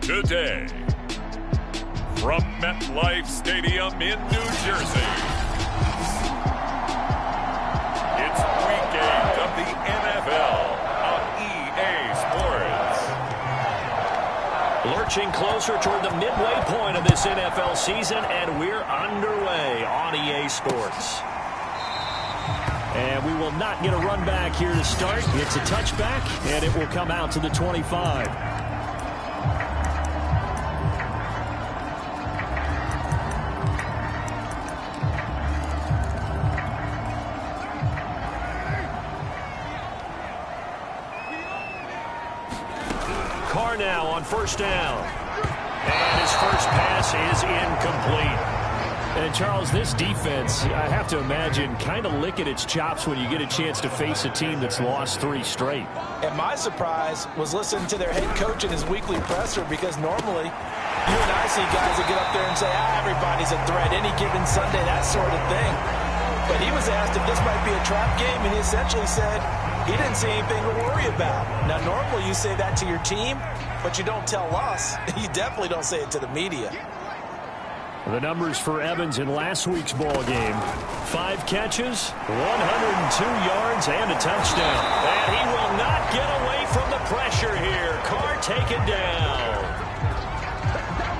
Today, from MetLife Stadium in New Jersey, it's Week 8 of the NFL on EA Sports. Lurching closer toward the midway point of this NFL season, and we're underway on EA Sports. And we will not get a run back here to start. It's a touchback, and it will come out to the 25. Carr now on first down. And his first pass is incomplete. And, Charles, this defense, I have to imagine, kind of licking its chops when you get a chance to face a team that's lost 3 straight. And my surprise was listening to their head coach in his weekly presser, because normally you and I see guys that get up there and say, everybody's a threat, any given Sunday, that sort of thing. But he was asked if this might be a trap game, and he essentially said he didn't see anything to worry about. Now, normally you say that to your team, but you don't tell us. You definitely don't say it to the media. The numbers for Evans in last week's ball game: 5 catches, 102 yards, and a touchdown. And he will not get away from the pressure here. Carr taken down.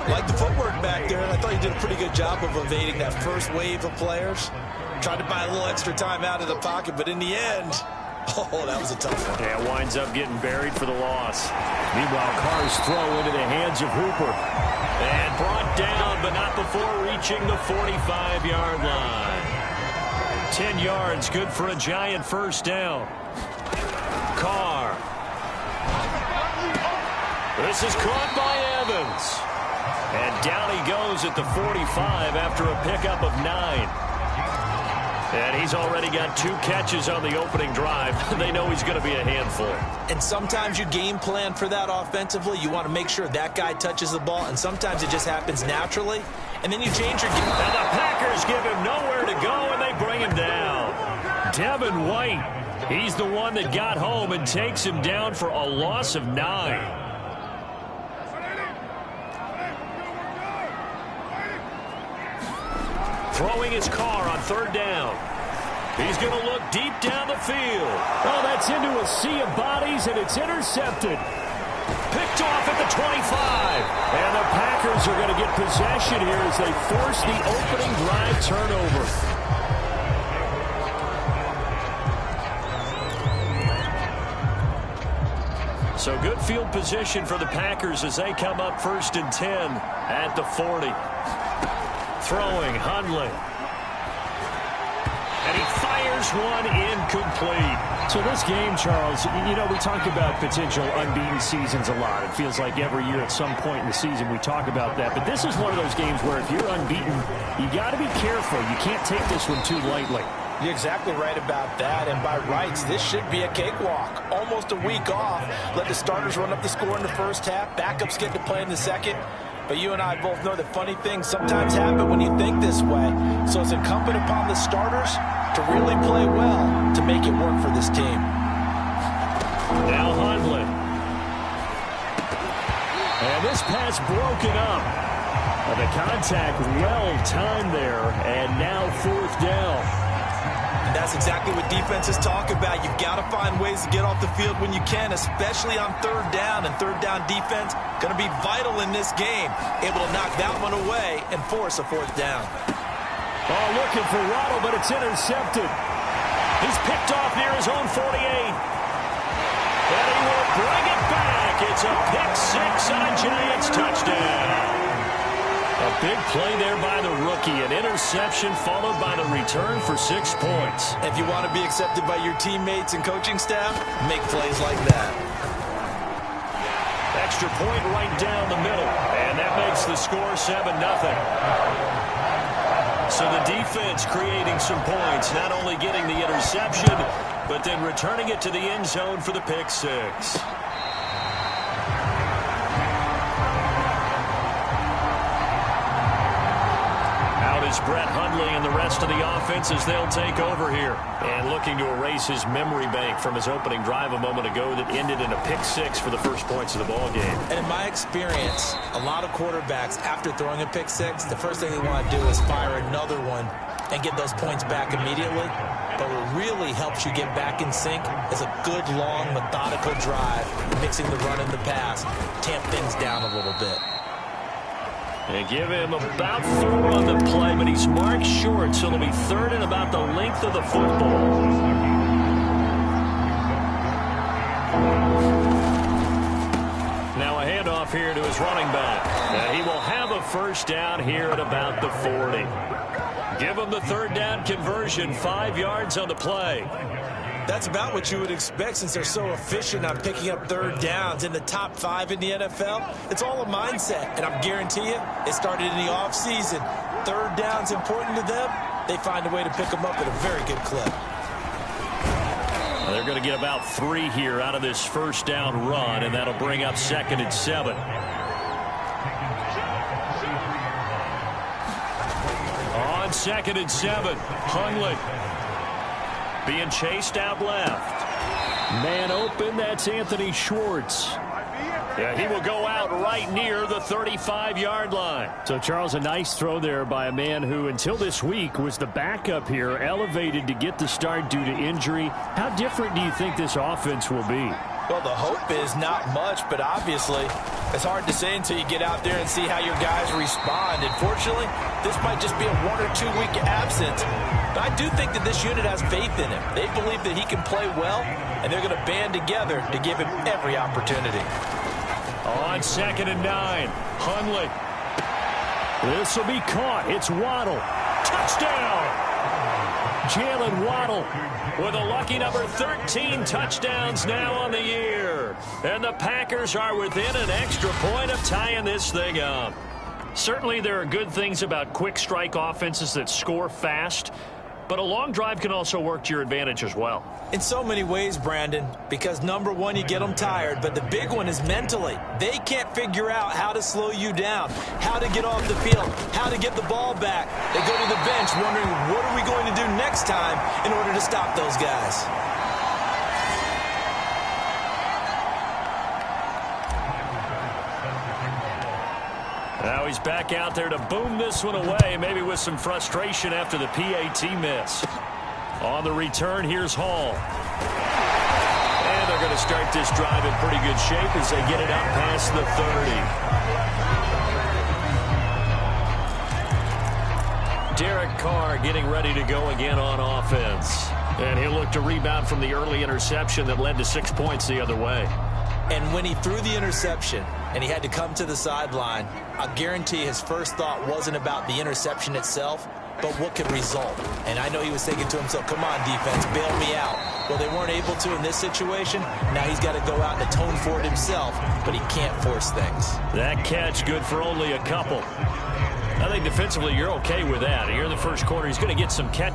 Like the footwork back there, and I thought he did a pretty good job of evading that first wave of players. Tried to buy a little extra time out of the pocket, but in the end, oh, that was a tough one. Yeah, winds up getting buried for the loss. Meanwhile, Carr's throw into the hands of Hooper. And brought down, but not before reaching the 45-yard line. 10 yards, good for a giant first down. Carr. This is caught by Evans. And down he goes at the 45 after a pickup of 9. And he's already got 2 catches on the opening drive. They know he's going to be a handful. And sometimes you game plan for that offensively. You want to make sure that guy touches the ball, and sometimes it just happens naturally. And then you change your game. And the Packers give him nowhere to go, and they bring him down. Devin White, he's the one that got home and takes him down for a loss of 9. Throwing his Carr on third down. He's going to look deep down the field. Oh, that's into a sea of bodies, and it's intercepted. Picked off at the 25. And the Packers are going to get possession here as they force the opening drive turnover. So good field position for the Packers as they come up 1st and 10 at the 40. Throwing, Hundley. And he fires one incomplete. So this game, Charles, you know, we talk about potential unbeaten seasons a lot. It feels like every year at some point in the season we talk about that. But this is one of those games where if you're unbeaten, you got to be careful. You can't take this one too lightly. You're exactly right about that, and by rights, this should be a cakewalk. Almost a week off. Let the starters run up the score in the first half. Backups get to play in the second. But you and I both know that funny things sometimes happen when you think this way. So it's incumbent upon the starters to really play well to make it work for this team. Now Hundley. And this pass broken up. The contact well timed there, and now 4th down. And that's exactly what defenses talk about. You've got to find ways to get off the field when you can, especially on 3rd down. And 3rd down defense going to be vital in this game. Able to knock that one away and force a 4th down. Oh, looking for Waddle, but it's intercepted. He's picked off near his own 48. And he will bring it back. It's a pick 6 and a Giants touchdown. A big play there by the rookie. An interception followed by the return for 6 points. If you want to be accepted by your teammates and coaching staff, make plays like that. Extra point right down the middle. And that makes the score 7-0. So the defense creating some points, not only getting the interception, but then returning it to the end zone for the pick 6. Brett Hundley and the rest of the offense as they'll take over here. And looking to erase his memory bank from his opening drive a moment ago that ended in a pick-6 for the first points of the ball game. And in my experience, a lot of quarterbacks, after throwing a pick-6, the first thing they want to do is fire another one and get those points back immediately. But what really helps you get back in sync is a good, long, methodical drive, mixing the run and the pass, tamp things down a little bit. And give him about 4 on the play, but he's marked short, so it'll be 3rd and about the length of the football. Now a handoff here to his running back. And he will have a first down here at about the 40. Give him the 3rd down conversion, 5 yards on the play. That's about what you would expect since they're so efficient on picking up 3rd downs in the top 5 in the NFL. It's all a mindset, and I guarantee you it started in the offseason. 3rd down's important to them. They find a way to pick them up at a very good clip. They're going to get about 3 here out of this first down run, and that'll bring up 2nd and 7. On 2nd and 7, Hundley being chased out left. Man open, that's Anthony Schwartz. Yeah, he will go out right near the 35-yard line. So, Charles, a nice throw there by a man who, until this week, was the backup here, elevated to get the start due to injury. How different do you think this offense will be? Well, the hope is not much, but obviously it's hard to say until you get out there and see how your guys respond. Unfortunately, this might just be a 1 or 2 week absence. But I do think that this unit has faith in him. They believe that he can play well, and they're going to band together to give him every opportunity. On 2nd and 9, Hundley. This will be caught. It's Waddle. Touchdown! Jalen Waddle with a lucky number 13 touchdowns now on the year. And the Packers are within an extra point of tying this thing up. Certainly there are good things about quick strike offenses that score fast, but a long drive can also work to your advantage as well. In so many ways, Brandon, because number one, you get them tired, but the big one is mentally. They can't figure out how to slow you down, how to get off the field, how to get the ball back. They go to the bench wondering, what are we going to do next time in order to stop those guys? Now he's back out there to boom this one away, maybe with some frustration after the PAT miss. On the return, here's Hall. And they're going to start this drive in pretty good shape as they get it out past the 30. Derek Carr getting ready to go again on offense. And he'll look to rebound from the early interception that led to 6 points the other way. And when he threw the interception and he had to come to the sideline, I guarantee his first thought wasn't about the interception itself, but what could result. And I know he was thinking to himself, come on, defense, bail me out. Well, they weren't able to in this situation. Now he's got to go out and atone for it himself, but he can't force things. That catch good for only a couple. I think defensively you're okay with that. Here in the first quarter, he's going to get some catch.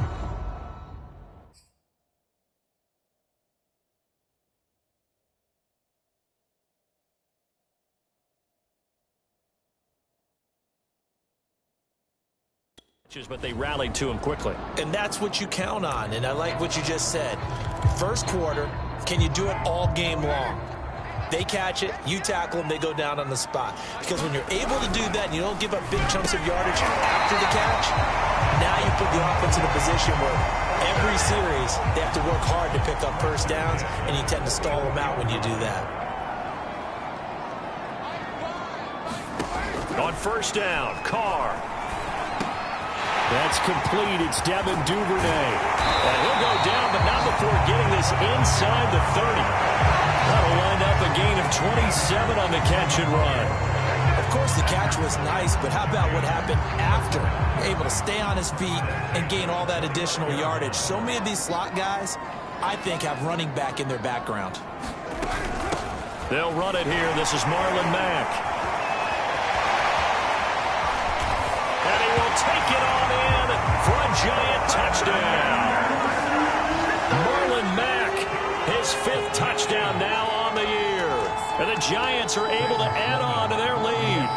But they rallied to him quickly. And that's what you count on, and I like what you just said. First quarter, can you do it all game long? They catch it, you tackle them, they go down on the spot. Because when you're able to do that and you don't give up big chunks of yardage after the catch, now you put the offense in a position where every series they have to work hard to pick up first downs, and you tend to stall them out when you do that. On first down, Carr. That's complete. It's Devin Duvernay. And he'll go down, but not before getting this inside the 30. That'll wind up a gain of 27 on the catch and run. Of course, the catch was nice, but how about what happened after? Able to stay on his feet and gain all that additional yardage. So many of these slot guys, I think, have running back in their background. They'll run it here. This is Marlon Mack. And he will take it on in for a giant touchdown. Marlon Mack, his 5th touchdown now on the year. And the Giants are able to add on to their lead.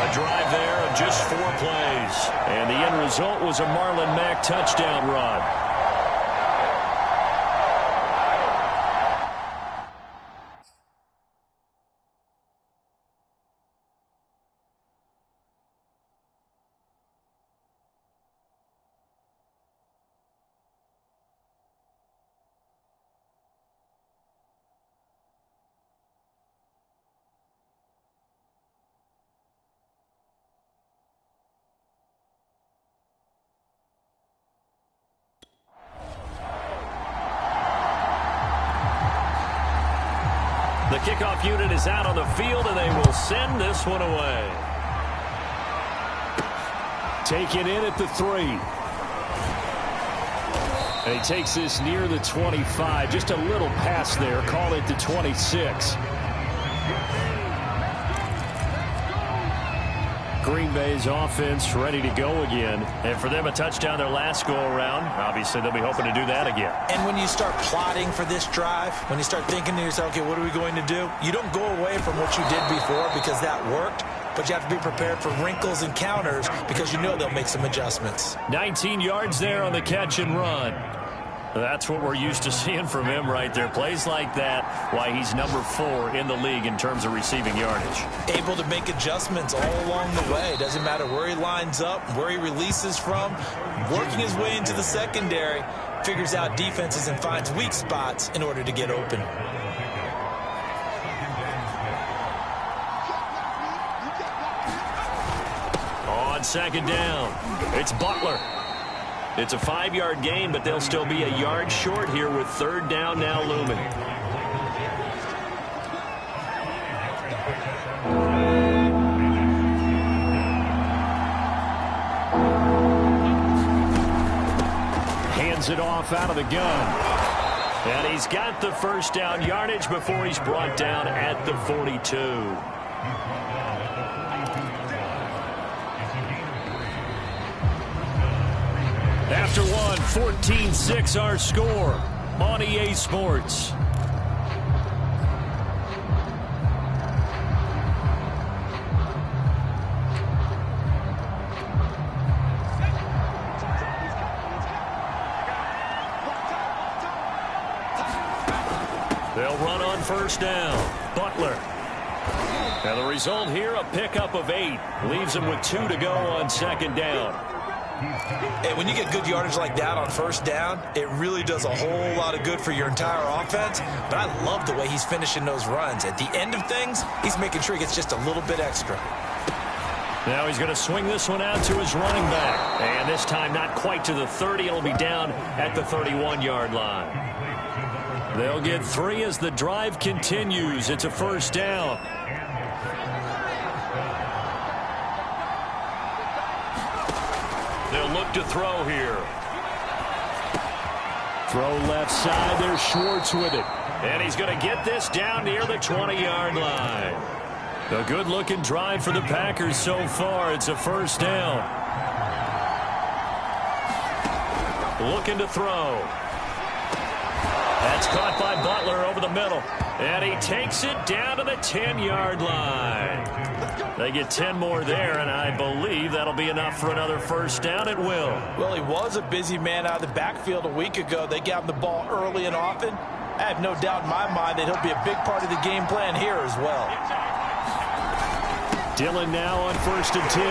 A drive there of just 4 plays. And the end result was a Marlon Mack touchdown run. The kickoff unit is out on the field, and they will send this one away. Taken in at the 3. And he takes this near the 25. Just a little pass there. Call it the 26. Green Bay's offense ready to go again. And for them, a touchdown their last go-around. Obviously, they'll be hoping to do that again. And when you start plotting for this drive, when you start thinking to yourself, okay, what are we going to do? You don't go away from what you did before because that worked, but you have to be prepared for wrinkles and counters because you know they'll make some adjustments. 19 yards there on the catch and run. That's what we're used to seeing from him right there. Plays like that, why he's number 4 in the league in terms of receiving yardage. Able to make adjustments all along the way. Doesn't matter where he lines up, where he releases from. Working his way into the secondary, figures out defenses and finds weak spots in order to get open. On second down, it's Butler. It's a 5-yard gain, but they'll still be a yard short here with third down now looming. Hands it off out of the gun. And he's got the first down yardage before he's brought down at the 42. After one, 14-6 our score on EA Sports. They'll run on first down. Butler. Now the result here, a pickup of 8. Leaves them with 2 to go on second down. And when you get good yardage like that on first down, it really does a whole lot of good for your entire offense. But I love the way he's finishing those runs. At the end of things, he's making sure he gets just a little bit extra. Now he's going to swing this one out to his running back. And this time not quite to the 30. It'll be down at the 31-yard line. They'll get 3 as the drive continues. It's a first down. They'll look to throw here. Throw left side. There's Schwartz with it. And he's going to get this down near the 20-yard line. A good-looking drive for the Packers so far. It's a first down. Looking to throw. That's caught by Butler over the middle. And he takes it down to the 10-yard line. They get 10 more there, and I believe that'll be enough for another first down. It will. Well, he was a busy man out of the backfield a week ago. They got him the ball early and often. I have no doubt in my mind that he'll be a big part of the game plan here as well. Dillon now on first and 10.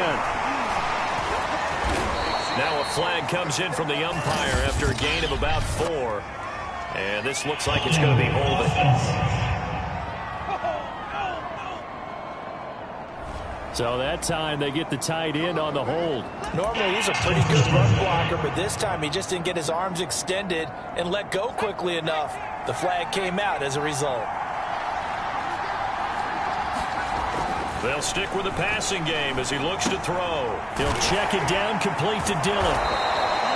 Now a flag comes in from the umpire after a gain of about 4. And this looks like it's going to be holding. So that time they get the tight end on the hold. Normally he's a pretty good run blocker, but this time he just didn't get his arms extended and let go quickly enough. The flag came out as a result. They'll stick with the passing game as he looks to throw. He'll check it down, complete to Dillon.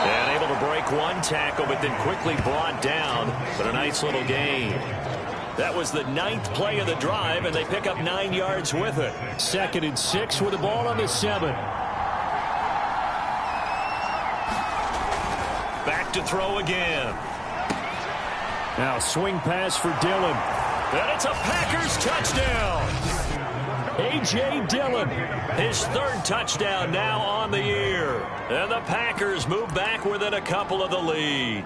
And able to break one tackle, but then quickly brought down. But a nice little gain. That was the 9th play of the drive, and they pick up 9 yards with it. 2nd and 6 with the ball on the 7. Back to throw again. Now swing pass for Dillon. And it's a Packers touchdown. A.J. Dillon, his third touchdown now on the year. And the Packers move back within a couple of the lead.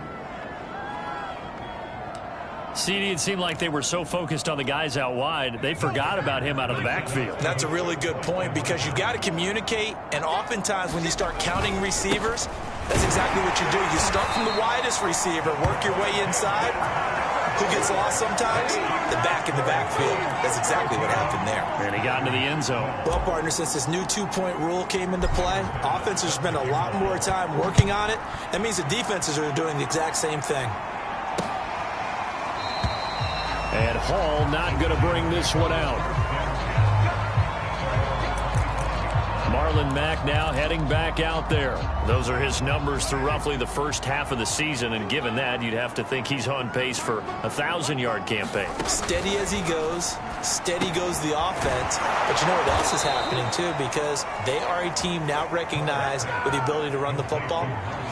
CD, it seemed like they were so focused on the guys out wide, they forgot about him out of the backfield. That's a really good point because you've got to communicate, and oftentimes when you start counting receivers, that's exactly what you do. You start from the widest receiver, work your way inside. Who gets lost sometimes? The back in the backfield. That's exactly what happened there. And he got into the end zone. Well, partner, since this new two-point rule came into play, offenses spend a lot more time working on it. That means the defenses are doing the exact same thing. And Hall not going to bring this one out. Marlon Mack now heading back out there. Those are his numbers through roughly the first half of the season, and given that, you'd have to think he's on pace for a 1,000-yard campaign. Steady as he goes, steady goes the offense. But you know what else is happening, too, because they are a team now recognized with the ability to run the football.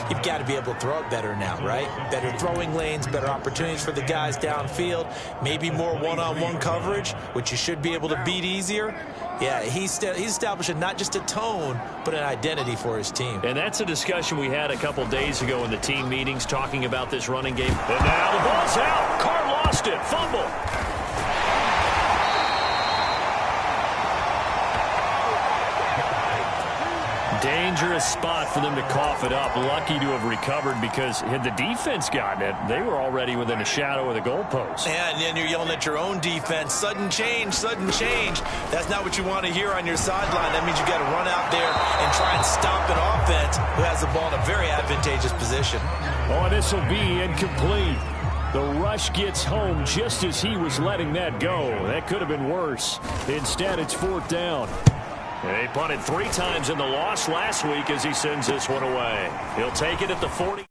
You've got to be able to throw it better now, right? Better throwing lanes, better opportunities for the guys downfield, maybe more one-on-one coverage, which you should be able to beat easier. Yeah, he's establishing not just a tone, but an identity for his team. And that's a discussion we had a couple days ago in the team meetings talking about this running game. And now the ball's out. Carr lost it. Fumble. Dangerous spot for them to cough it up. Lucky to have recovered because had the defense gotten it, they were already within a shadow of the goalpost. Yeah, and then you're yelling at your own defense. Sudden change, sudden change. That's not what you want to hear on your sideline. That means you got to run out there and try and stop an offense who has the ball in a very advantageous position. Oh, this will be incomplete. The rush gets home just as he was letting that go. That could have been worse. Instead, it's fourth down. They punted 3 times in the loss last week as he sends this one away. He'll take it at the 40.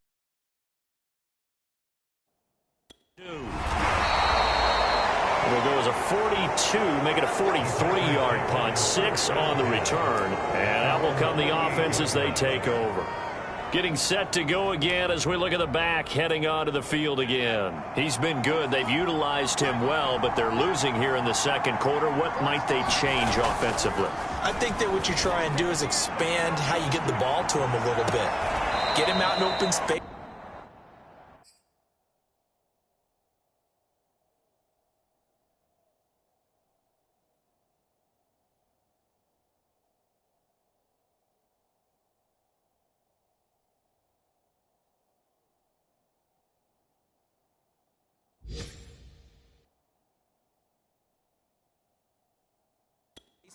It'll go as a 42, make it a 43-yard punt, 6 on the return. And out will come the offense as they take over. Getting set to go again as we look at the back, heading onto the field again. He's been good. They've utilized him well, but they're losing here in the second quarter. What might they change offensively? I think that what you try and do is expand how you get the ball to him a little bit. Get him out in open space.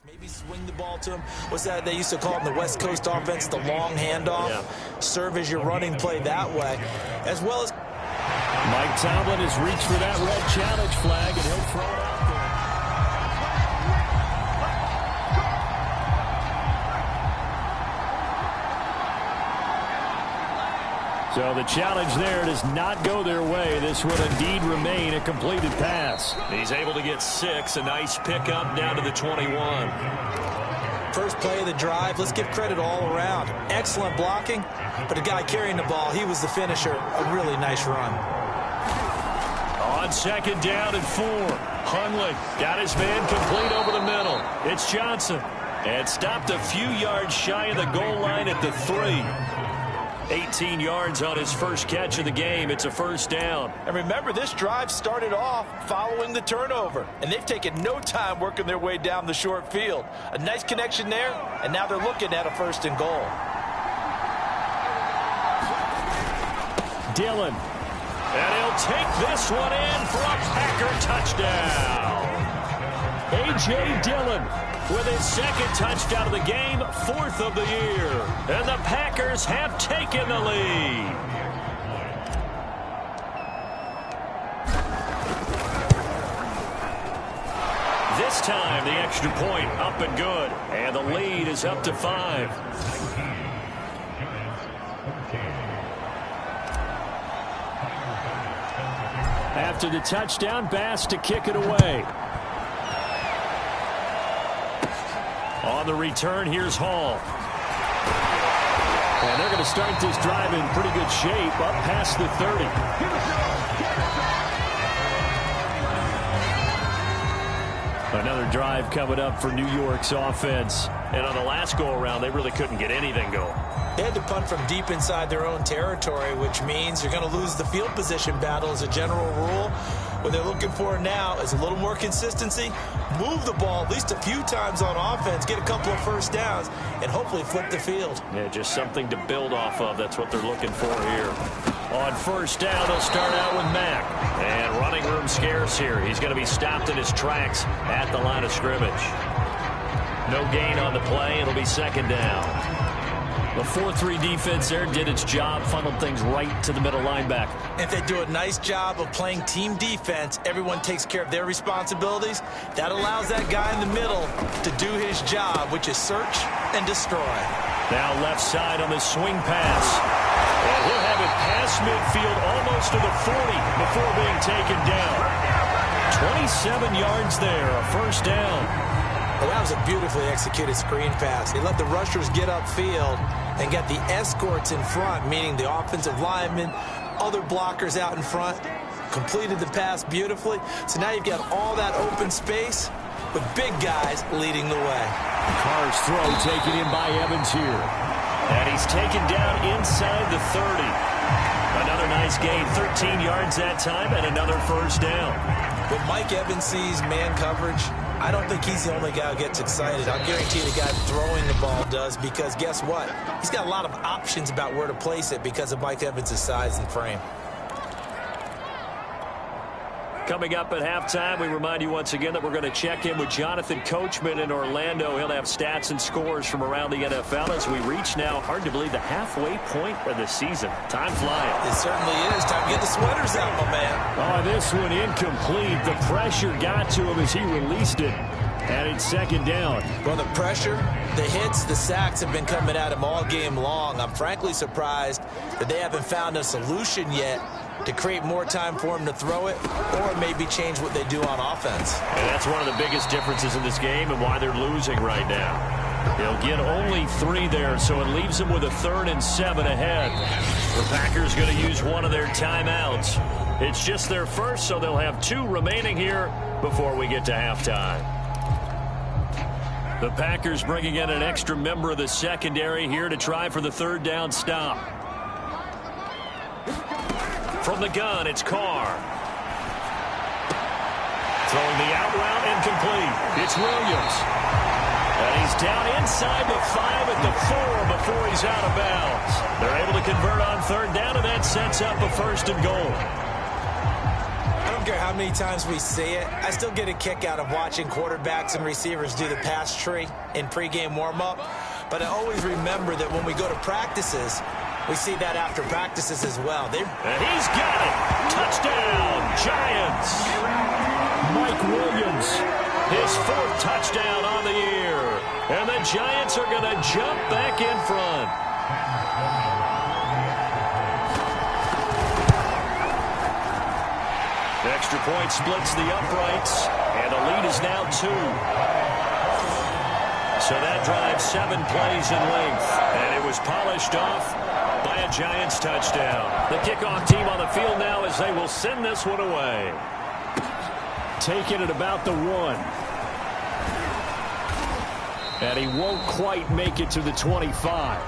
Maybe swing the ball to him. What's that they used to call in the West Coast offense, the long handoff? Yeah. Serve as your running play that way. As well as Mike Tomlin has reached for that red challenge flag, and he'll throw it out there. So the challenge there does not go their way. This will indeed remain a completed pass. He's able to get 6. A nice pickup down to the 21. First play of the drive. Let's give credit all around. Excellent blocking, but the guy carrying the ball, he was the finisher. A really nice run. On second down and 4. Hundley got his man complete over the middle. It's Johnson. And stopped a few yards shy of the goal line at the 3. 18 yards on his first catch of the game. It's a first down. And remember, this drive started off following the turnover, and they've taken no time working their way down the short field. A nice connection there, and now they're looking at a first and goal. Dillon. And he'll take this one in for a Packer touchdown. A.J. Dillon with his second touchdown of the game, 4th of the year. And the Packers have taken the lead. This time, the extra point up and good. And the lead is up to 5. After the touchdown, Bass to kick it away. On the return, here's Hall. And they're going to start this drive in pretty good shape, up past the 30. Another drive coming up for New York's offense. And on the last go-around, they really couldn't get anything going. They had to punt from deep inside their own territory, which means you're going to lose the field position battle as a general rule. What they're looking for now is a little more consistency, move the ball at least a few times on offense, get a couple of first downs, and hopefully flip the field. Yeah, just something to build off of. That's what they're looking for here. On first down, they'll start out with Mack. And running room scarce here. He's going to be stopped in his tracks at the line of scrimmage. No gain on the play. It'll be second down. The 4-3 defense there did its job, funneled things right to the middle linebacker. If they do a nice job of playing team defense, everyone takes care of their responsibilities. That allows that guy in the middle to do his job, which is search and destroy. Now left side on the swing pass. And he'll have it past midfield almost to the 40 before being taken down. 27 yards there, a first down. Well, that was a beautifully executed screen pass. They let the rushers get upfield and got the escorts in front, meaning the offensive linemen, other blockers out in front, completed the pass beautifully. So now you've got all that open space with big guys leading the way. Carr's throw taken in by Evans here. And he's taken down inside the 30. Another nice gain, 13 yards that time, and another first down. When Mike Evans sees man coverage, I don't think he's the only guy who gets excited. I'll guarantee the guy throwing the ball does, because guess what? He's got a lot of options about where to place it because of Mike Evans' size and frame. Coming up at halftime, we remind you once again that we're going to check in with Jonathan Coachman in Orlando. He'll have stats and scores from around the NFL as we reach now, hard to believe, the halfway point of the season. Time flying. It certainly is. Time to get the sweaters out, my man. Oh, this one incomplete. The pressure got to him as he released it. And it's second down. Well, the pressure, the hits, the sacks have been coming at him all game long. I'm frankly surprised that they haven't found a solution yet to create more time for him to throw it, or maybe change what they do on offense. And that's one of the biggest differences in this game and why they're losing right now. They'll get only 3 there, so it leaves them with a 3rd and 7 ahead. The Packers going to use one of their timeouts. It's just their first, so they'll have 2 remaining here before we get to halftime. The Packers bringing in an extra member of the secondary here to try for the 3rd down stop. From the gun, it's Carr. Throwing the out route, incomplete. It's Williams. And he's down inside the 5 at the 4 before he's out of bounds. They're able to convert on 3rd down, and that sets up a 1st and goal. I don't care how many times we see it. I still get a kick out of watching quarterbacks and receivers do the pass tree in pregame warm-up. But I always remember that when we go to practices, we see that after practices as well. And he's got it. Touchdown, Giants. Mike Williams. His 4th touchdown on the year. And the Giants are going to jump back in front. Extra point splits the uprights. And the lead is now 2. So that drives 7 plays in length. And it was polished off by a Giants touchdown. The kickoff team on the field now as they will send this one away. Taking it about the 1. And he won't quite make it to the 25.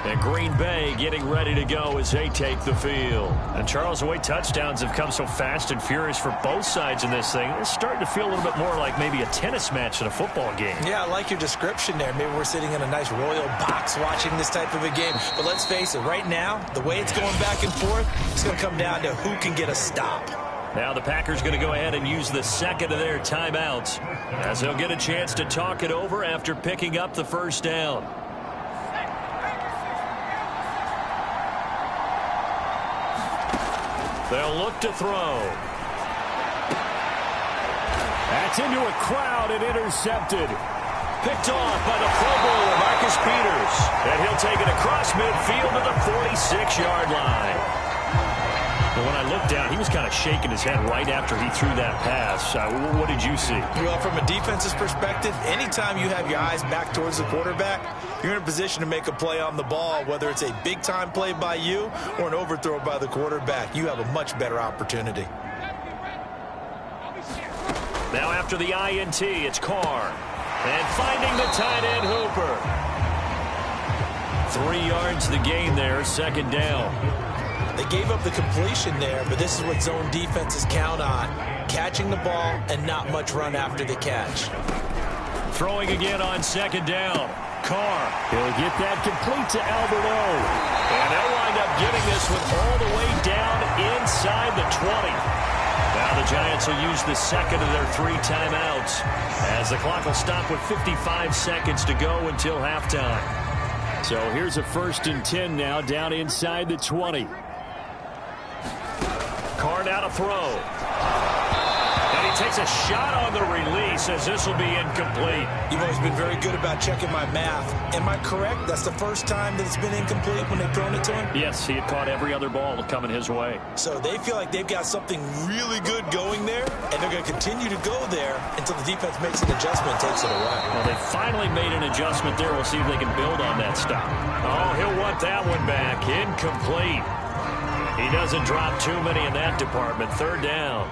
And Green Bay getting ready to go as they take the field. And Charles, the way touchdowns have come so fast and furious for both sides in this thing, it's starting to feel a little bit more like maybe a tennis match in a football game. Yeah, I like your description there. Maybe we're sitting in a nice royal box watching this type of a game. But let's face it, right now, the way it's going back and forth, it's going to come down to who can get a stop. Now the Packers going to go ahead and use the 2nd of their timeouts as they'll get a chance to talk it over after picking up the 1st down. They'll look to throw. That's into a crowd and intercepted. Picked off by the Pro Bowler, Marcus Peters. And he'll take it across midfield to the 46-yard line. Well, when I looked down, he was kind of shaking his head right after he threw that pass. What did you see? Well, from a defense's perspective, anytime you have your eyes back towards the quarterback, you're in a position to make a play on the ball, whether it's a big-time play by you or an overthrow by the quarterback. You have a much better opportunity. Now after the INT, it's Carr. And finding the tight end Hooper. 3 yards the gain there, second down. They gave up the completion there, but this is what zone defenses count on. Catching the ball and not much run after the catch. Throwing again on second down. Carr. He'll get that complete to Alberto. And they'll wind up getting this one all the way down inside the 20. Now the Giants will use the second of their 3 timeouts as the clock will stop with 55 seconds to go until halftime. So here's a 1st and 10 now down inside the 20. Carr now to throw. And he takes a shot on the release as this will be incomplete. You've always been very good about checking my math. Am I correct? That's the first time that it's been incomplete when they've thrown it to him? Yes, he had caught every other ball coming his way. So they feel like they've got something really good going there, and they're going to continue to go there until the defense makes an adjustment and takes it away. Well, they finally made an adjustment there. We'll see if they can build on that stop. Oh, he'll want that one back. Incomplete. He doesn't drop too many in that department. 3rd down.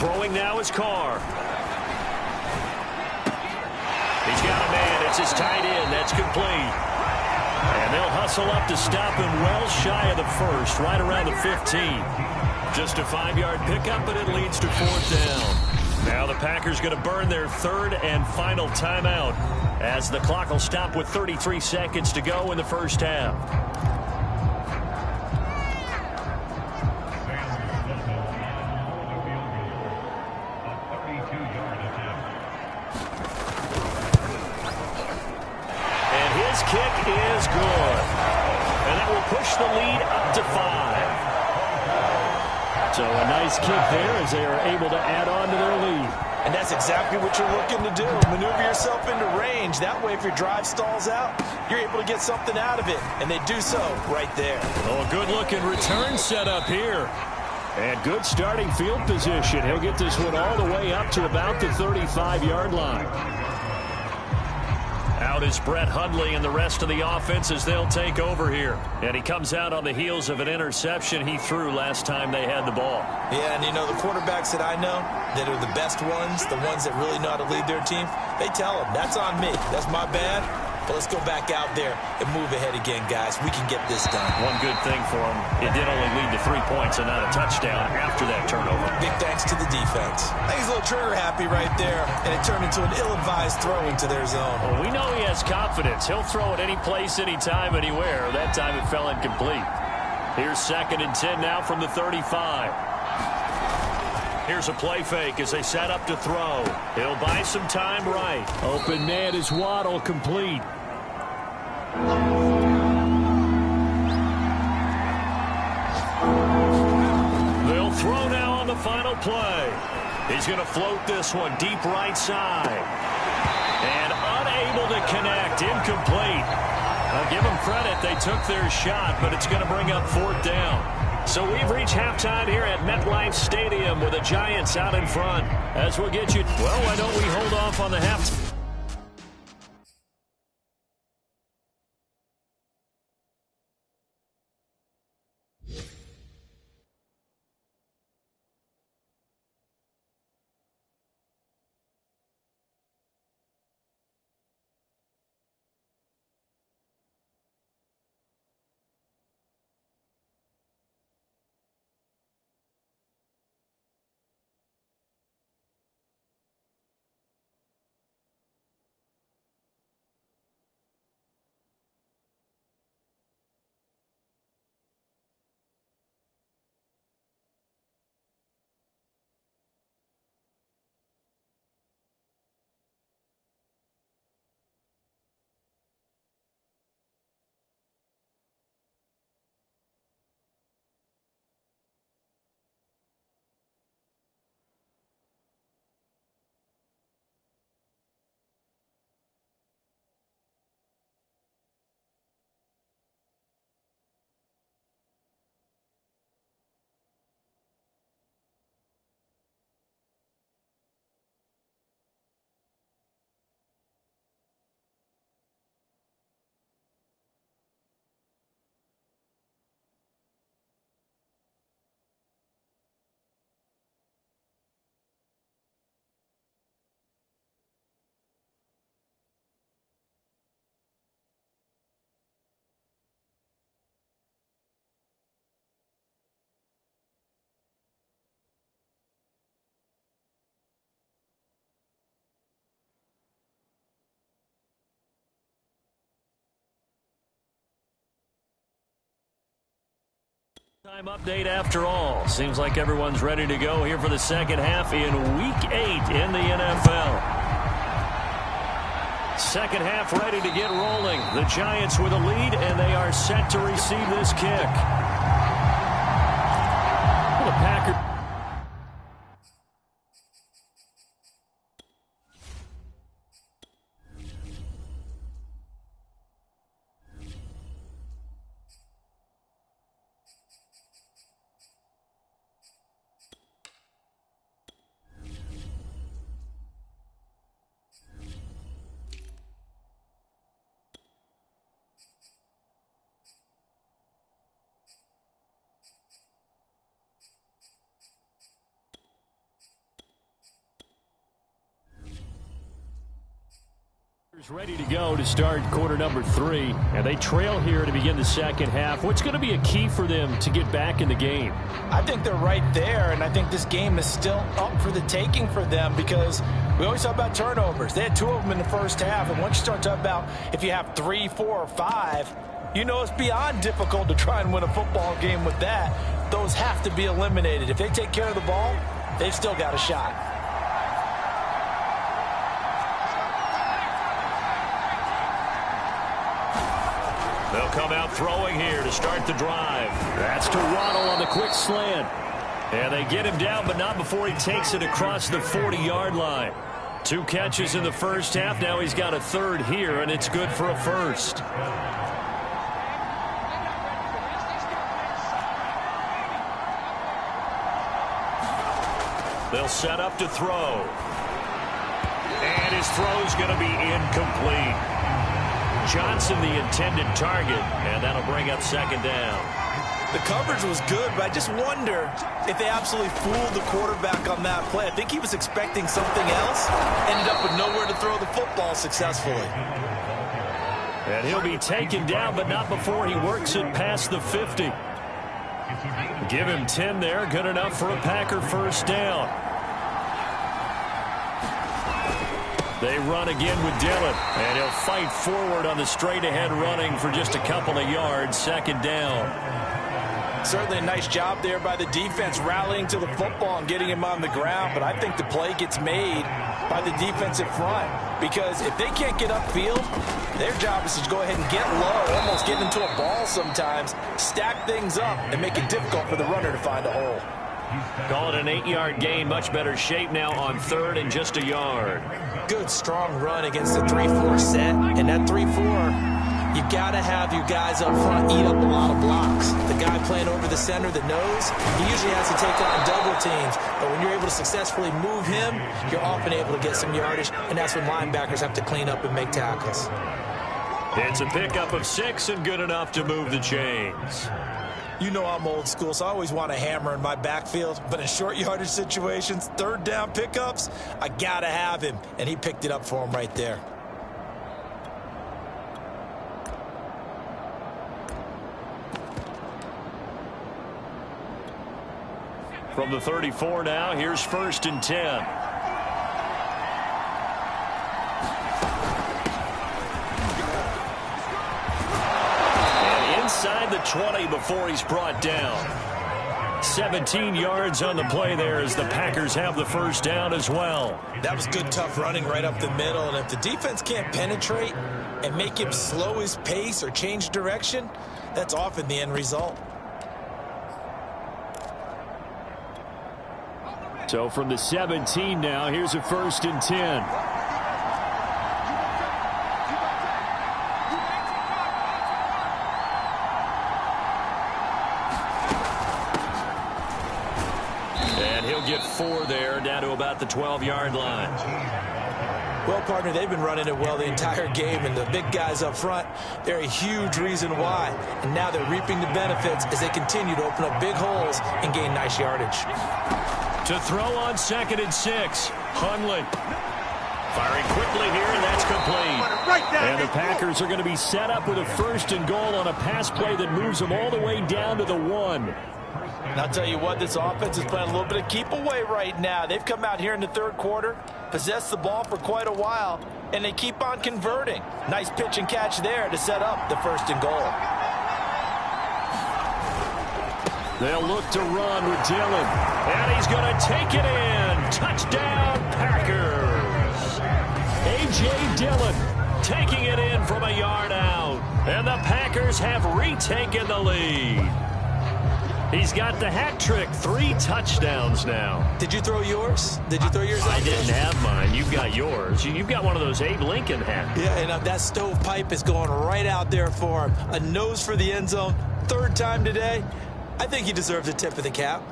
Throwing now is Carr. He's got a man. It's his tight end. That's complete. And they'll hustle up to stop him well shy of the first, right around the 15. Just a 5-yard pickup, but it leads to 4th down. Now the Packers going to burn their 3rd and final timeout as the clock will stop with 33 seconds to go in the first half. And his kick is good. And that will push the lead up to 5. So a nice kick there as they are able to add on to their lead. And that's exactly what you're looking to do. Maneuver yourself into range. That way, if your drive stalls out, you're able to get something out of it. And they do so right there. Oh, a good-looking return set up here. And good starting field position. He'll get this one all the way up to about the 35-yard line. Out is Brett Hundley and the rest of the offense as they'll take over here. And he comes out on the heels of an interception he threw last time they had the ball. Yeah, and you know, the quarterbacks that I know that are the best ones, the ones that really know how to lead their team, they tell them, that's on me. That's my bad. But let's go back out there and move ahead again, guys. We can get this done. One good thing for him, it did only lead to 3 points and not a touchdown after that turnover. Big thanks to the defense. I think he's a little trigger happy right there, and it turned into an ill-advised throw into their zone. Well, we know he has confidence. He'll throw it any place, anytime, anywhere. That time it fell incomplete. Here's 2nd and 10 now from the 35. Here's a play fake as they set up to throw. He'll buy some time right. Open man is Waddle, complete. They'll throw now on the final play. He's going to float this one deep right side. And unable to connect. Incomplete. I'll give them credit. They took their shot, but it's going to bring up 4th down. So we've reached halftime here at MetLife Stadium with the Giants out in front. As we'll get you, well, why don't we hold off on the halftime? Time update after all. Seems like everyone's ready to go here for the second half in Week 8 in the NFL. Second half ready to get rolling. The Giants with a lead, and they are set to receive this kick. The Packers. Ready to go to start quarter number 3, and they trail here to begin the second half. What's going to be a key for them to get back in the game? I think they're right there, and I think this game is still up for the taking for them because we always talk about turnovers. They had 2 of them in the first half, and once you start talking about if you have 3, 4, or 5, you know it's beyond difficult to try and win a football game with that. Those have to be eliminated. If they take care of the ball, they've still got a shot. They'll come out throwing here to start the drive. That's to Waddle on the quick slant. And they get him down, but not before he takes it across the 40-yard line. 2 catches in the first half. Now he's got a third here, and it's good for a first. They'll set up to throw. And his throw's going to be incomplete. Johnson, the intended target, and that'll bring up second down. The coverage was good, but I just wonder if they absolutely fooled the quarterback on that play. I think he was expecting something else, ended up with nowhere to throw the football successfully. And he'll be taken down, but not before he works it past the 50. Give him 10 there, good enough for a Packer first down. They run again with Dillon, and he'll fight forward on the straight-ahead running for just a couple of yards, second down. Certainly a nice job there by the defense rallying to the football and getting him on the ground, but I think the play gets made by the defensive front because if they can't get upfield, their job is to go ahead and get low, almost get into a ball sometimes, stack things up, and make it difficult for the runner to find a hole. Call it an 8-yard gain, much better shape now on third and just a yard. Good, strong run against the 3-4 set, and that 3-4, you got to have your guys up front eat up a lot of blocks. The guy playing over the center, the nose, he usually has to take on double teams, but when you're able to successfully move him, you're often able to get some yardage, and that's when linebackers have to clean up and make tackles. It's a pickup of 6 and good enough to move the chains. You know I'm old school, so I always want a hammer in my backfield. But in short yardage situations, third down pickups, I got to have him. And he picked it up for him right there. From the 34 now, here's first and 10. Inside the 20 before he's brought down. 17 yards on the play there as the Packers have the first down as well. That was good, tough running right up the middle. And if the defense can't penetrate and make him slow his pace or change direction, that's often the end result. So from the 17 now, here's a first and 10. Get 4 there, down to about the 12-yard line. Well, partner, they've been running it well the entire game, and the big guys up front, they're a huge reason why. And now they're reaping the benefits as they continue to open up big holes and gain nice yardage. To throw on second and 6, Hundley. Firing quickly here, and that's complete. And the Packers are going to be set up with a first and goal on a pass play that moves them all the way down to the 1. And I'll tell you what, this offense is playing a little bit of keep away right now. They've come out here in the third quarter, possessed the ball for quite a while, and they keep on converting. Nice pitch and catch there to set up the first and goal. They'll look to run with Dillon. And he's going to take it in. Touchdown, Packers. A.J. Dillon taking it in from a yard out. And the Packers have retaken the lead. He's got the hat trick. 3 touchdowns now. Did you throw yours? Did you throw yours? I didn't have mine. You've got yours. You've got one of those Abe Lincoln hats. Yeah, and that stovepipe is going right out there for him. A nose for the end zone. 3rd time today. I think he deserves a tip of the cap.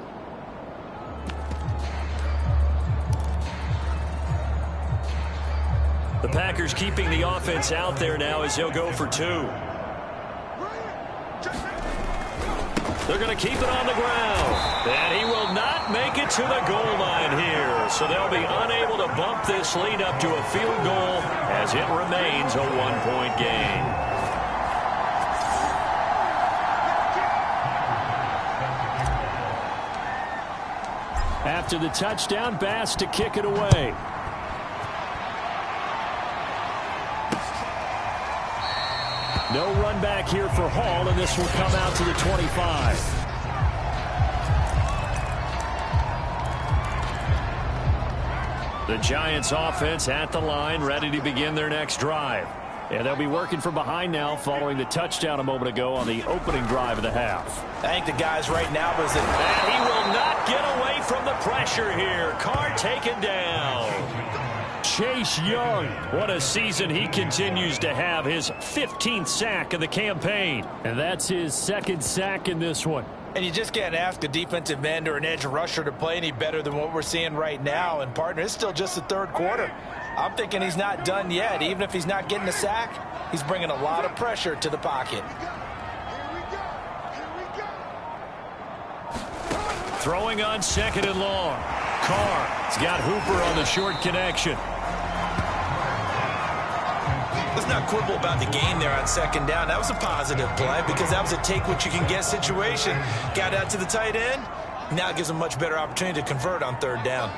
The Packers keeping the offense out there now as he'll go for 2. They're going to keep it on the ground. And he will not make it to the goal line here. So they'll be unable to bump this lead up to a field goal as it remains a 1-point game. After the touchdown, Bass to kick it away. No run back here for Hall, and this will come out to the 25. The Giants offense at the line, ready to begin their next drive. And they'll be working from behind now following the touchdown a moment ago on the opening drive of the half. I think the guys right now was in. And he will not get away from the pressure here. Carr taken down. Chase Young, what a season he continues to have. His 15th sack of the campaign. And that's his 2nd sack in this one. And you just can't ask a defensive end or an edge rusher to play any better than what we're seeing right now. And, partner, it's still just the 3rd quarter. I'm thinking he's not done yet. Even if he's not getting a sack, he's bringing a lot of pressure to the pocket. Throwing on 2nd and long. Carr. He's got Hooper on the short connection. Let's not quibble about the gain there on 2nd down. That was a positive play because that was a take-what-you-can-get situation. Got out to the tight end. Now it gives him a much better opportunity to convert on 3rd down.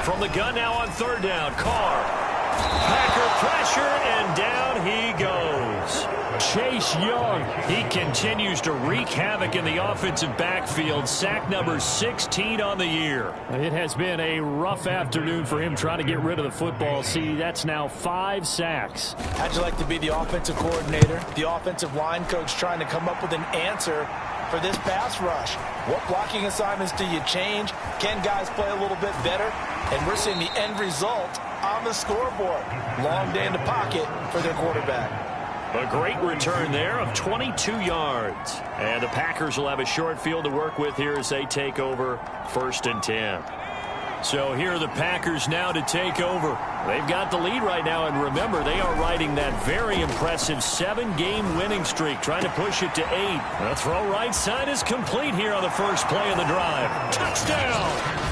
From the gun now on 3rd down. Carr. Packer pressure, and down he goes. Chase Young. He continues to wreak havoc in the offensive backfield. Sack number 16 on the year. It has been a rough afternoon for him trying to get rid of the football. See, that's now 5 sacks. How'd you like to be the offensive coordinator, the offensive line coach trying to come up with an answer for this pass rush? What blocking assignments do you change? Can guys play a little bit better? And we're seeing the end result on the scoreboard. Long day in the pocket for their quarterback. A great return there of 22 yards. And the Packers will have a short field to work with here as they take over 1st and 10. So here are the Packers now to take over. They've got the lead right now, and remember, they are riding that very impressive 7-game winning streak, trying to push it to 8. The throw right side is complete here on the first play of the drive. Touchdown!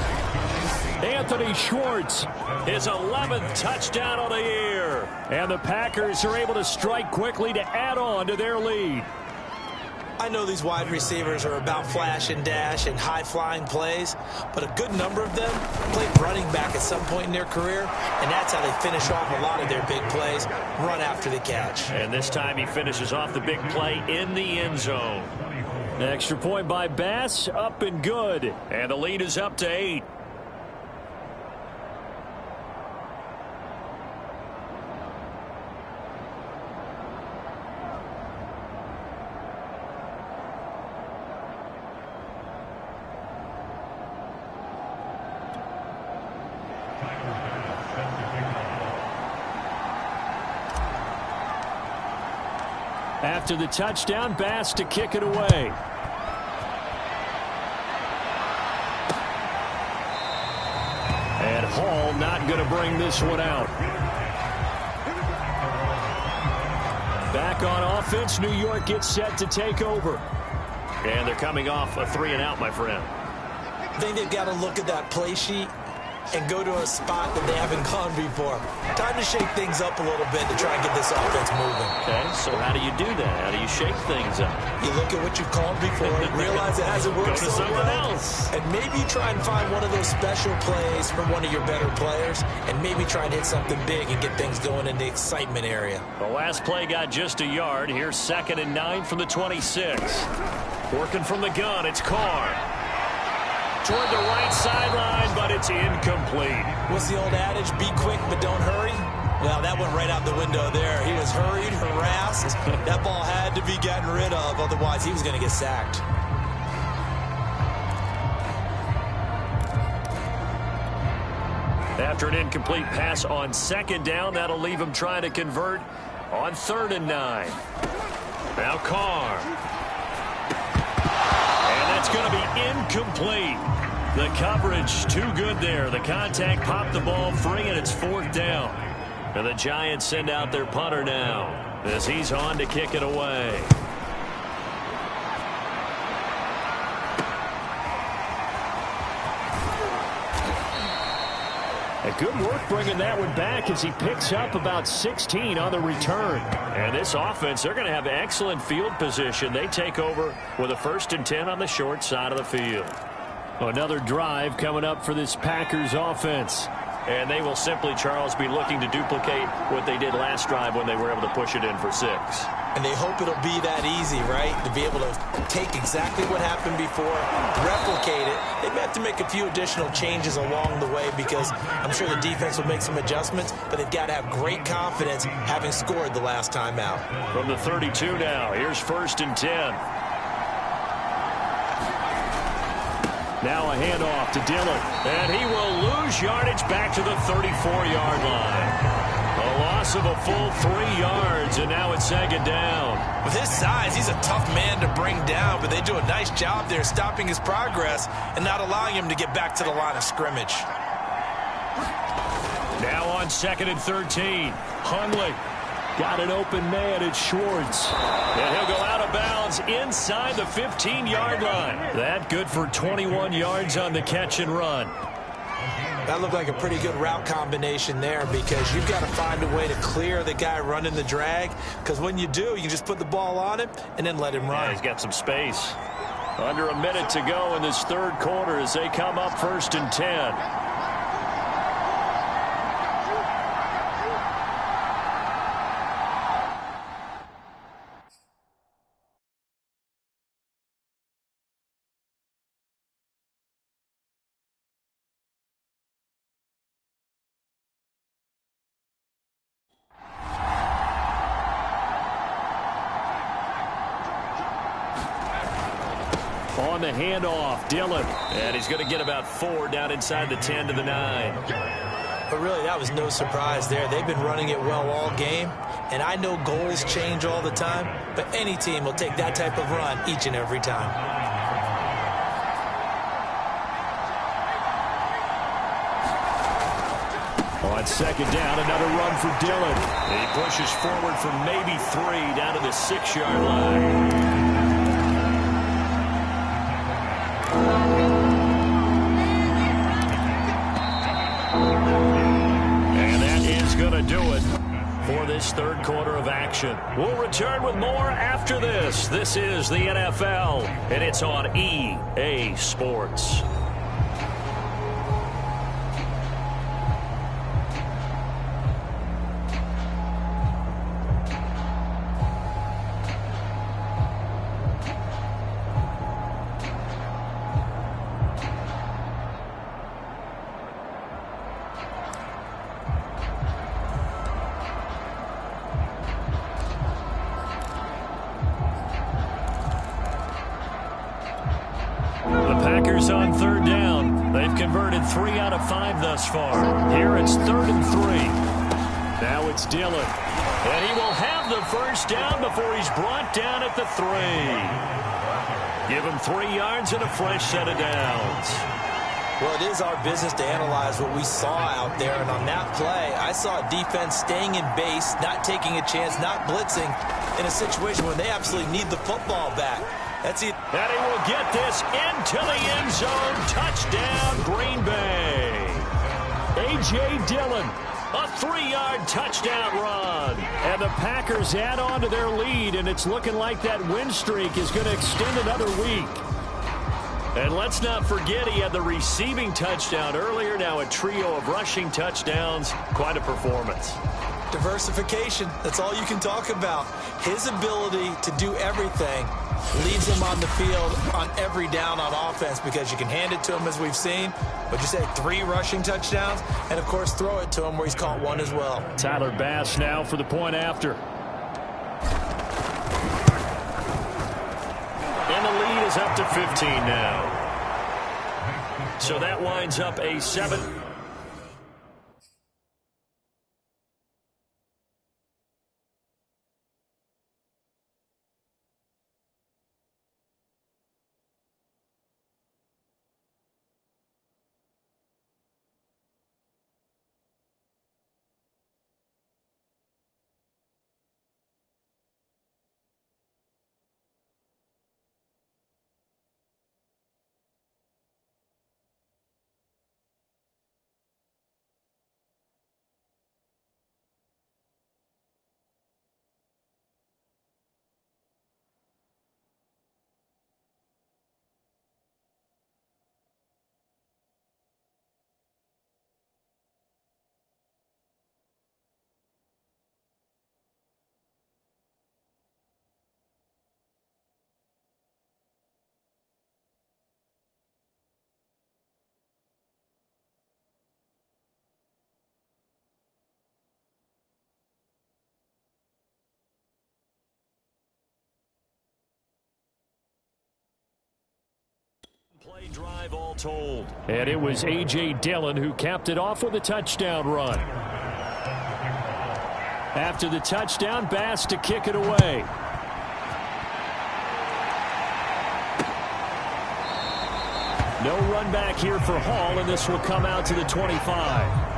Anthony Schwartz, his 11th touchdown of the year. And the Packers are able to strike quickly to add on to their lead. I know these wide receivers are about flash and dash and high-flying plays, but a good number of them played running back at some point in their career, and that's how they finish off a lot of their big plays, run after the catch. And this time he finishes off the big play in the end zone. Extra point by Bass, up and good. And the lead is up to 8. After the touchdown, Bass to kick it away. And Hall not going to bring this one out. Back on offense, New York gets set to take over. And they're coming off a 3-and-out, my friend. I think they've got to look at that play sheet and go to a spot that they haven't gone before. Time to shake things up a little bit to try and get this offense moving. Okay, so how do you do that? How do you shake things up? You look at what you've called before, realize it hasn't worked so well, and maybe try and find one of those special plays from one of your better players, and maybe try and hit something big and get things going in the excitement area. The last play got just a yard. Here's 2nd and 9 from the 26. Working from the gun, it's Carr. Toward the right sideline, but it's incomplete. What's the old adage? Be quick, but don't hurry. Well, that went right out the window there. He was hurried, harassed. That ball had to be gotten rid of, otherwise he was going to get sacked. After an incomplete pass on second down, that'll leave him trying to convert on 3rd and 9. Now Carr. And that's going to be incomplete. The coverage too good there. The contact popped the ball free, and it's 4th down. And the Giants send out their punter now as he's on to kick it away. Good work bringing that one back as he picks up about 16 on the return. And this offense, they're going to have excellent field position. They take over with a 1st and 10 on the short side of the field. Another drive coming up for this Packers offense. And they will simply, Charles, be looking to duplicate what they did last drive when they were able to push it in for 6. And they hope it'll be that easy, right? To be able to take exactly what happened before, replicate it. They may have to make a few additional changes along the way because I'm sure the defense will make some adjustments, but they've got to have great confidence having scored the last time out. From the 32 now, here's 1st and 10. Now a handoff to Dillon. And he will lose yardage back to the 34-yard line. A loss of a full 3 yards, and now it's 2nd down. With his size, he's a tough man to bring down, but they do a nice job there stopping his progress and not allowing him to get back to the line of scrimmage. Now on 2nd and 13. Hundley. Got an open man at Schwartz. And he'll go out of bounds inside the 15-yard line. That good for 21 yards on the catch and run. That looked like a pretty good route combination there because you've got to find a way to clear the guy running the drag because when you do, you can just put the ball on him and then let him run. Yeah, he's got some space. Under a minute to go in this 3rd quarter as they come up 1st and 10. On the handoff, Dillon. And he's going to get about 4 down inside the 10 to the 9. But really, that was no surprise there. They've been running it well all game. And I know goals change all the time, but any team will take that type of run each and every time. On 2nd down, another run for Dillon. He pushes forward for maybe 3 down to the 6-yard line. And that is going to do it for this 3rd quarter of action. We'll return with more after this. This is the NFL, and it's on EA Sports. Packers on 3rd down. They've converted 3 out of 5 thus far. Here it's 3rd and 3. Now it's Dillon. And he will have the 1st down before he's brought down at the 3. Give him 3 yards and a fresh set of downs. Well, it is our business to analyze what we saw out there. And on that play, I saw a defense staying in base, not taking a chance, not blitzing in a situation where they absolutely need the football back. That's it. And he will get this into the end zone. Touchdown, Green Bay. A.J. Dillon. A 3-yard touchdown run. And the Packers add on to their lead, and it's looking like that win streak is going to extend another week. And let's not forget he had the receiving touchdown earlier. Now a trio of rushing touchdowns. Quite a performance. Diversification, that's all you can talk about. His ability to do everything leaves him on the field on every down on offense because you can hand it to him, as we've seen. But you say 3 rushing touchdowns, and, of course, throw it to him where he's caught 1 as well. Tyler Bass now for the point after. And the lead is up to 15 now. So that winds up a 7. Play drive all told. And it was A.J. Dillon who capped it off with a touchdown run. After the touchdown, Bass to kick it away. No run back here for Hall, and this will come out to the 25.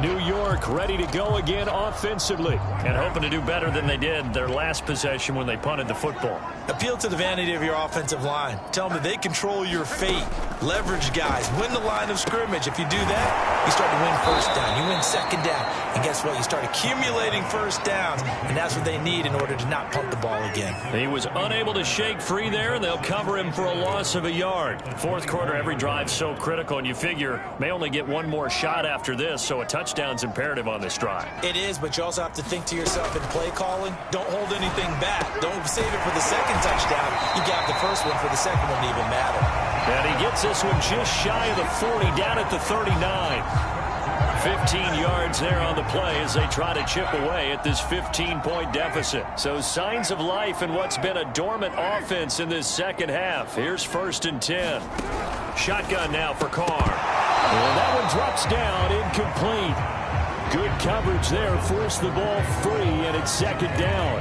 New York ready to go again offensively. And hoping to do better than they did their last possession when they punted the football. Appeal to the vanity of your offensive line. Tell them that they control your fate. Leverage guys. Win the line of scrimmage. If you do that, you start to win first down. You win second down. And guess what? You start accumulating first downs. And that's what they need in order to not punt the ball again. He was unable to shake free there, and they'll cover him for a loss of a yard. Fourth quarter, every drive's so critical, and you figure may only get one more shot after this, so a touchdown's imperative on this drive. It is, but you also have to think to yourself in play calling, don't hold anything back. Don't save it for the second touchdown. You got the first one for the second one to even matter. And he gets this one just shy of the 40, down at the 39. 15 yards there on the play as they try to chip away at this 15-point deficit. So signs of life in what's been a dormant offense in this second half. Here's 1st and 10. Shotgun now for Carr. And that one drops down, incomplete. Good coverage there, forced the ball free, and it's 2nd down.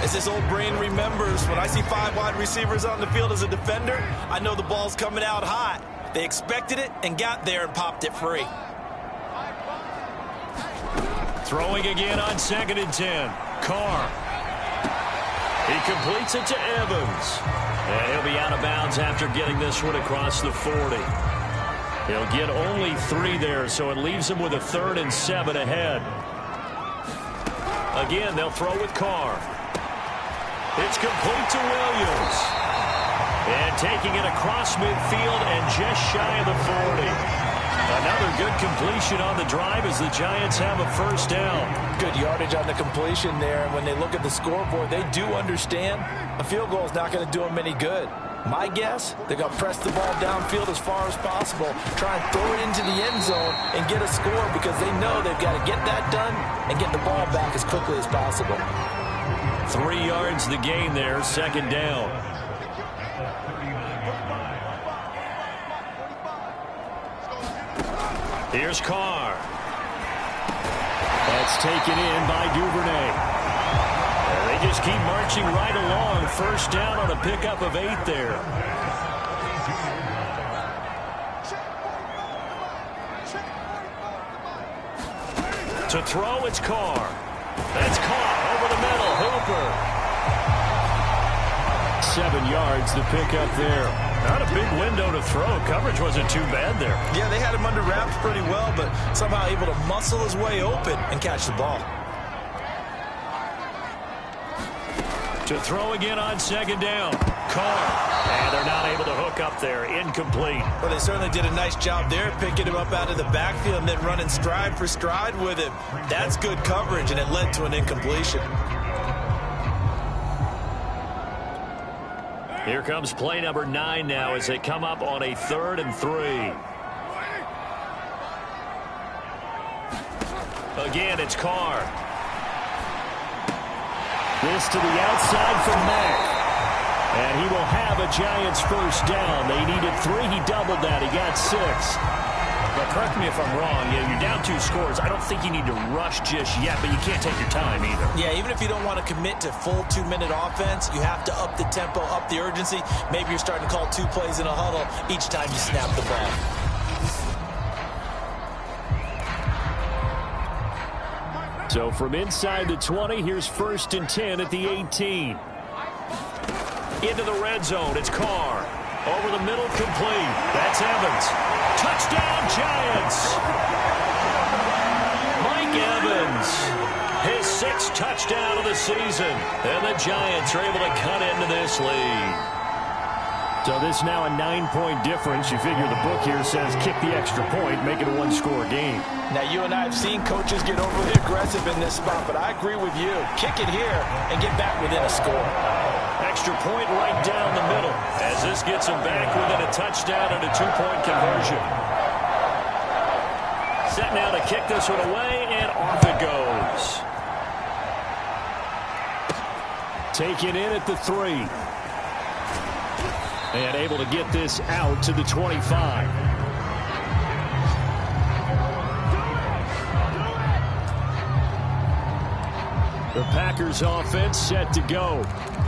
As this old brain remembers, when I see 5 wide receivers on the field as a defender, I know the ball's coming out hot. They expected it and got there and popped it free. Throwing again on 2nd and 10. Carr. He completes it to Evans. And he'll be out of bounds after getting this one across the 40. He'll get only 3 there, so it leaves him with a 3rd and 7 ahead. Again, they'll throw with Carr. It's complete to Williams. And taking it across midfield and just shy of the 40. Another good completion on the drive as the Giants have a 1st down. Good yardage on the completion there. And when they look at the scoreboard, they do understand a field goal is not going to do them any good. My guess, they're going to press the ball downfield as far as possible, try and throw it into the end zone and get a score because they know they've got to get that done and get the ball back as quickly as possible. 3 yards the gain there, 2nd down. Here's Carr. That's taken in by Duvernay. They just keep marching right along. 1st down on a pickup of 8 there. To throw, it's Carr. That's caught over the middle. Hooper. 7 yards the pickup there. Not a big window to throw. Coverage wasn't too bad there. Yeah, they had him under wraps pretty well, but somehow able to muscle his way open and catch the ball. To throw again on second down. Carr. And they're not able to hook up there. Incomplete. Well, they certainly did a nice job there, picking him up out of the backfield and then running stride for stride with him. That's good coverage, and it led to an incompletion. Here comes play number 9 now as they come up on a 3rd and 3. Again, it's Carr. This to the outside for Mack. And he will have a Giants first down. They needed 3. He doubled that. He got 6. But correct me if I'm wrong. Yeah, you're down 2 scores. I don't think you need to rush just yet, but you can't take your time either. Yeah, even if you don't want to commit to full 2-minute offense, you have to up the tempo, up the urgency. Maybe you're starting to call 2 plays in a huddle each time you snap the ball. So from inside the 20, here's 1st and 10 at the 18. Into the red zone, it's Carr. Over the middle, complete. That's Evans. Touchdown, Giants! Mike Evans, his 6th touchdown of the season. And the Giants are able to cut into this lead. So this now a 9-point difference. You figure the book here says kick the extra point, make it a 1-score game. Now, you and I have seen coaches get overly aggressive in this spot, but I agree with you. Kick it here and get back within a score. Extra point right down the middle as this gets him back within a touchdown and a 2-point conversion. Set now to kick this one away, and off it goes. Taken in at the 3. And able to get this out to the 25. The Packers offense set to go.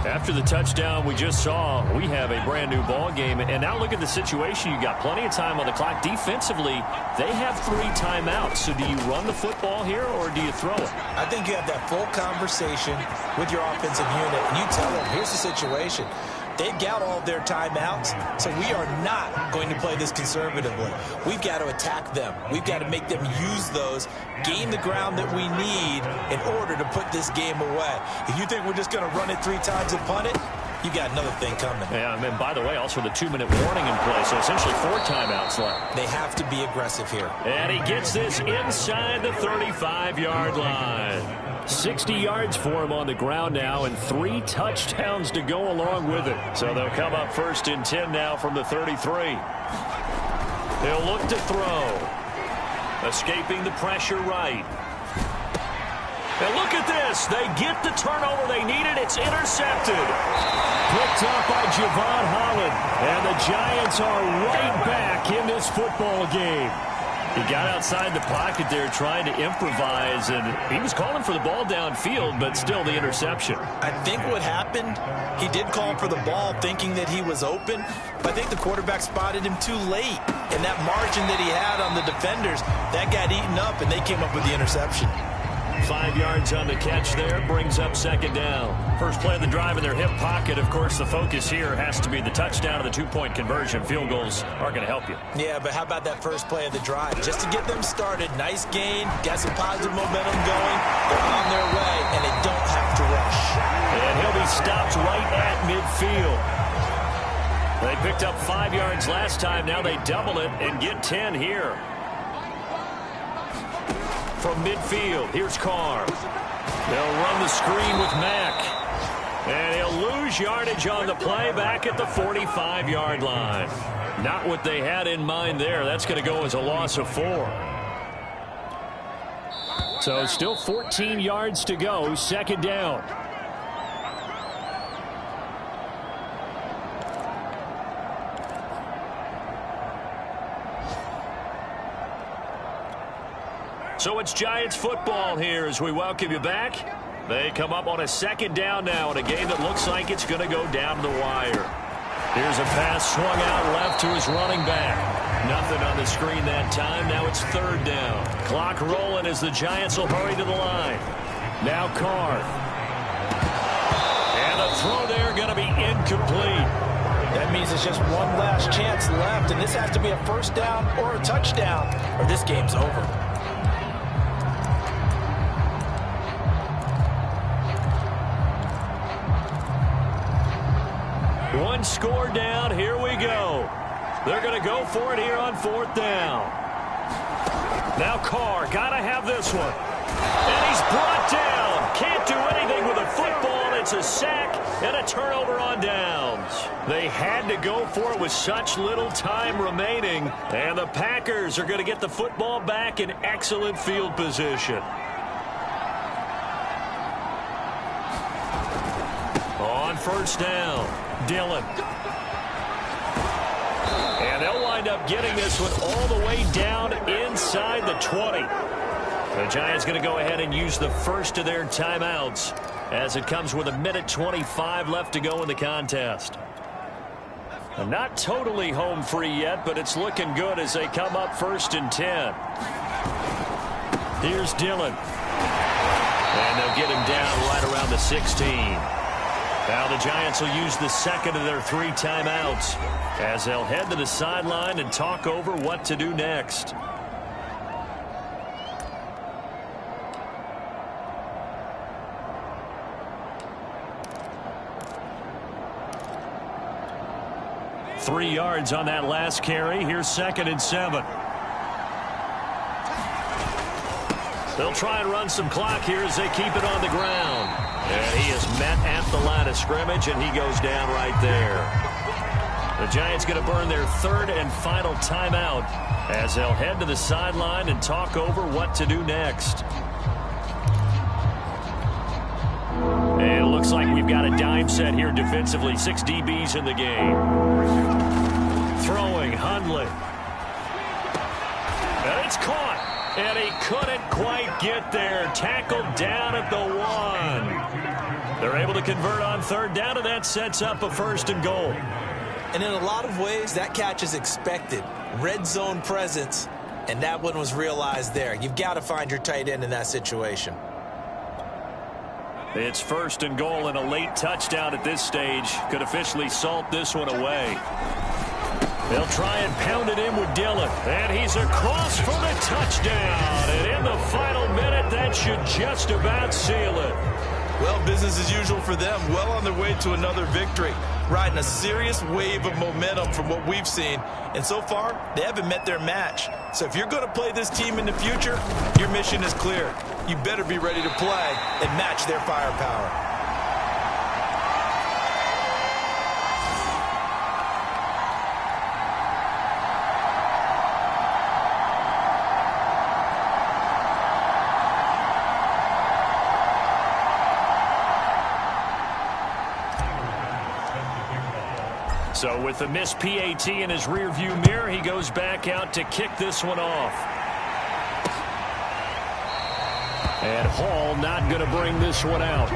After the touchdown we just saw, we have a brand new ball game. And now look at the situation. You got plenty of time on the clock. Defensively, they have 3 timeouts. So do you run the football here or do you throw it? I think you have that full conversation with your offensive unit, and you tell them, here's the situation. They've got all of their timeouts, so we are not going to play this conservatively. We've got to attack them. We've got to make them use those, gain the ground that we need in order to put this game away. If you think we're just going to run it 3 times and punt it, you got another thing coming. Yeah, and by the way, also the 2-minute warning in play, so essentially 4 timeouts left. They have to be aggressive here. And he gets this inside the 35-yard line. 60 yards for him on the ground now, and 3 touchdowns to go along with it. So they'll come up 1st and 10 now from the 33. He'll look to throw. Escaping the pressure right. And look at this. They get the turnover they needed. It's intercepted. Picked up by Javon Holland. And the Giants are right back in this football game. He got outside the pocket there trying to improvise, and he was calling for the ball downfield, but still the interception. I think what happened, he did call for the ball thinking that he was open, but I think the quarterback spotted him too late. And that margin that he had on the defenders, that got eaten up, and they came up with the interception. 5 yards on the catch there, brings up 2nd down. First play of the drive in their hip pocket. Of course, the focus here has to be the touchdown and the 2-point conversion. Field goals aren't going to help you. Yeah, but how about that first play of the drive? Just to get them started, nice gain, got some positive momentum going. They're on their way, and they don't have to rush. And he'll be stopped right at midfield. They picked up 5 yards last time. Now they double it and get 10 here. From midfield, here's Carr. They'll run the screen with Mack. And he'll lose yardage on the play back at the 45-yard line. Not what they had in mind there. That's going to go as a loss of 4. So still 14 yards to go, 2nd down. So it's Giants football here as we welcome you back. They come up on a 2nd down now in a game that looks like it's going to go down to the wire. Here's a pass swung out left to his running back. Nothing on the screen that time. Now it's 3rd down. Clock rolling as the Giants will hurry to the line. Now Carr. And a throw there going to be incomplete. That means it's just one last chance left, and this has to be a 1st down or a touchdown, or this game's over. One score down. Here we go. They're going to go for it here on 4th down. Now Carr, got to have this one. And he's brought down. Can't do anything with a football. It's a sack and a turnover on downs. They had to go for it with such little time remaining. And the Packers are going to get the football back in excellent field position. On 1st down, Dillon. And they'll wind up getting this one all the way down inside the 20. The Giants going to go ahead and use the first of their timeouts as it comes with 1:25 left to go in the contest. And not totally home free yet, but it's looking good as they come up 1st and 10. Here's Dillon. And they'll get him down right around the 16. Now the Giants will use the second of their 3 timeouts as they'll head to the sideline and talk over what to do next. Three yards on that last carry. Here's 2nd and 7. They'll try and run some clock here as they keep it on the ground. And he is met at the line of scrimmage, and he goes down right there. The Giants going to burn their 3rd and final timeout as they'll head to the sideline and talk over what to do next. And it looks like we've got a dime set here defensively. 6 DBs in the game. Throwing, Hundley. And it's caught. And he couldn't quite get there. Tackled down at the 1. They're able to convert on 3rd down, and that sets up a 1st and goal. And in a lot of ways, that catch is expected. Red zone presence, and that one was realized there. You've got to find your tight end in that situation. It's 1st and goal, and a late touchdown at this stage could officially salt this one away. They'll try and pound it in with Dillon. And he's across for the touchdown. And in the final minute, that should just about seal it. Well, business as usual for them. Well on their way to another victory. Riding a serious wave of momentum from what we've seen. And so far, they haven't met their match. So if you're going to play this team in the future, your mission is clear. You better be ready to play and match their firepower. So with the missed PAT in his rearview mirror, he goes back out to kick this one off. And Hall not going to bring this one out.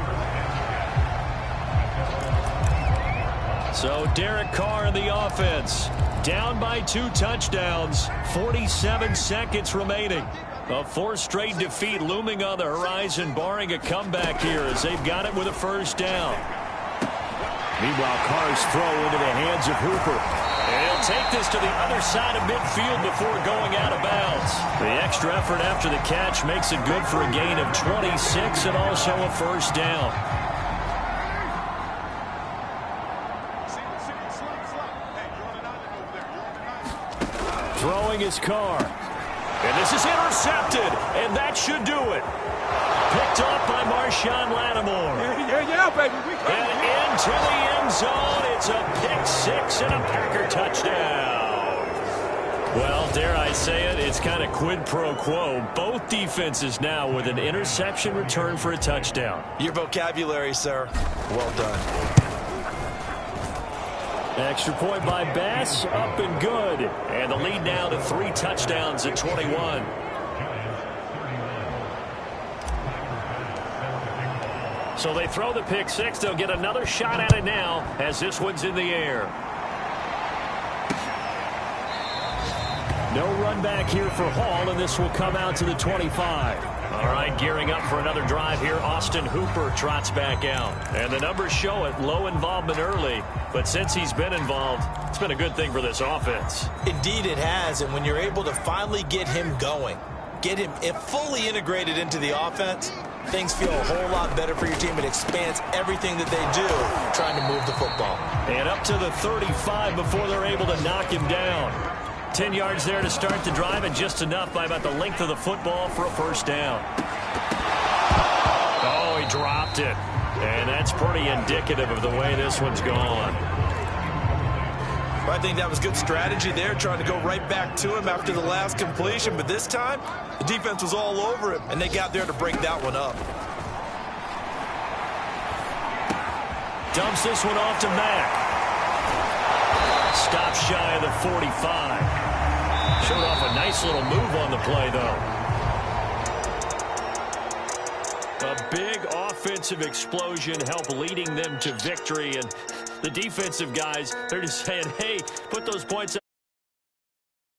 So Derek Carr in the offense. Down by 2 touchdowns. 47 seconds remaining. A 4th straight defeat looming on the horizon, barring a comeback here as they've got it with a 1st down. Meanwhile, Carr's throw into the hands of Hooper. And he'll take this to the other side of midfield before going out of bounds. The extra effort after the catch makes it good for a gain of 26 and also a 1st down. Throwing his Carr. And this is intercepted. And that should do it. Picked off by Marshawn Lattimore. Yeah, baby. And into the end zone. It's a pick-6 and a Packer touchdown. Well, dare I say it, it's kind of quid pro quo. Both defenses now with an interception return for a touchdown. Your vocabulary, sir. Well done. Extra point by Bass, up and good. And the lead now to 3 touchdowns at 21. So they throw the pick-6. They'll get another shot at it now as this one's in the air. No run back here for Hall, and this will come out to the 25. All right, gearing up for another drive here. Austin Hooper trots back out. And the numbers show it. Low involvement early, but since he's been involved, it's been a good thing for this offense. Indeed it has, and when you're able to finally get him going, get him fully integrated into the offense, things feel a whole lot better for your team. It expands everything that they do trying to move the football. And up to the 35 before they're able to knock him down. 10 yards there to start the drive, and just enough by about the length of the football for a first down. Oh, he dropped it. And that's pretty indicative of the way this one's gone. I think that was good strategy there, trying to go right back to him after the last completion. But this time, the defense was all over him, and they got there to break that one up. Dumps this one off to Mack. Stop shy of the 45. Showed off a nice little move on the play, though. A big offensive explosion helped leading them to victory. And the defensive guys, they're just saying, hey, put those points up.